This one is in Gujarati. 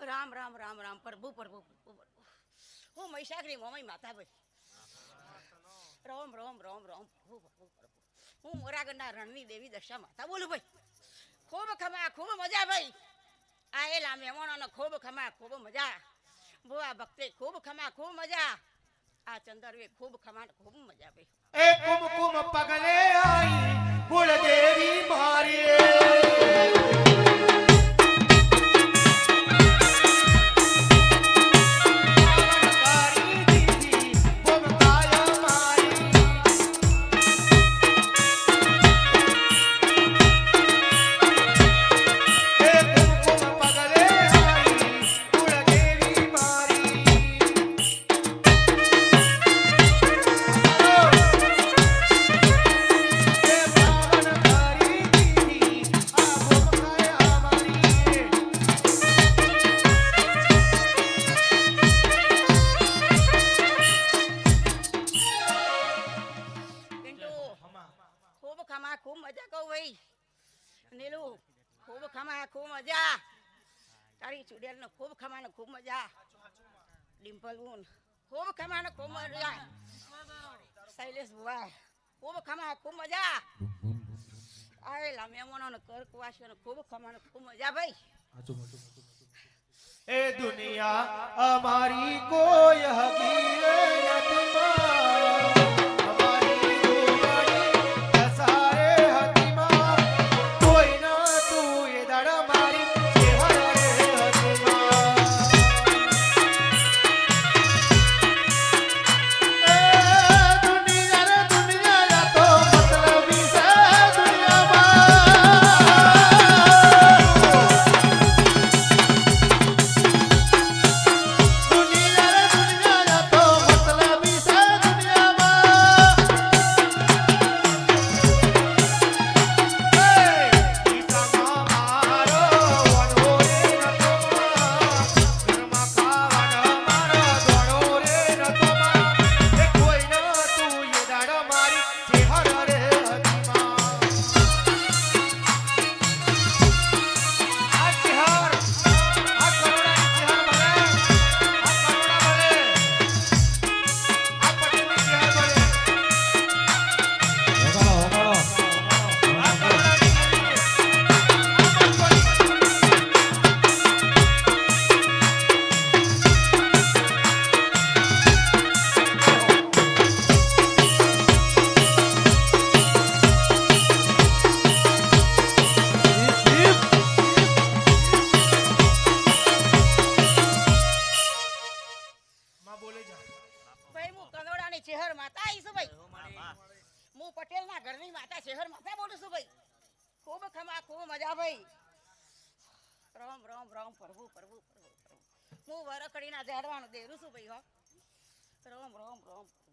રામ રામ રામ રામ પ્રભુ પ્રભુ હું મહીસાગરી મોમાઈ માતા ભાઈ રોમ રોમ રોમ રોમ પ્રભુ પ્રભુ પ્રભુ હું મોરાગઢના રણની દેવી દશા માતા બોલું ભાઈ ખૂબ ખમા ખૂબ મજા ભાઈ આયેલા મહેમાનોને ખૂબ ખમા ખૂબ મજા બુઆ ભક્તે ખૂબ ખમા ખૂબ મજા આ ચંદરવે ખૂબ ખમા ખૂબ મજા ભાઈ એ કુમકુમ પગલે આઈ કુળદેવી મારી ખૂબ મજા કહું ભાઈ નીલુ ખૂબ ખમા ખૂબ મજા તારી ચુડેલ ને ખૂબ ખમા ને ખૂબ મજા ડિમ્પલ બુન ખૂબ ખમા ને ખૂબ મજા શૈલેષ બુઆ ખૂબ ખમા ખૂબ મજા આયેલા મહેમાનો ને કર કુવાસીઓ ને ખૂબ ખમા ને ખૂબ મજા ભાઈ એ દુનિયા અમારી કોઈ હકીકત નથી શહેર માતા આવીશું ભાઈ હું પટેલ ના ઘરની માતા શહેર માતા બોલું છું ભાઈ ખૂબ ખમા ખૂબ મજા ભાઈ રામ રામ રામ પ્રભુ પ્રભુ પ્રભુ હું વરકડીના ઝાડવાનું દેરું છું ભાઈ હો રામ રામ રામ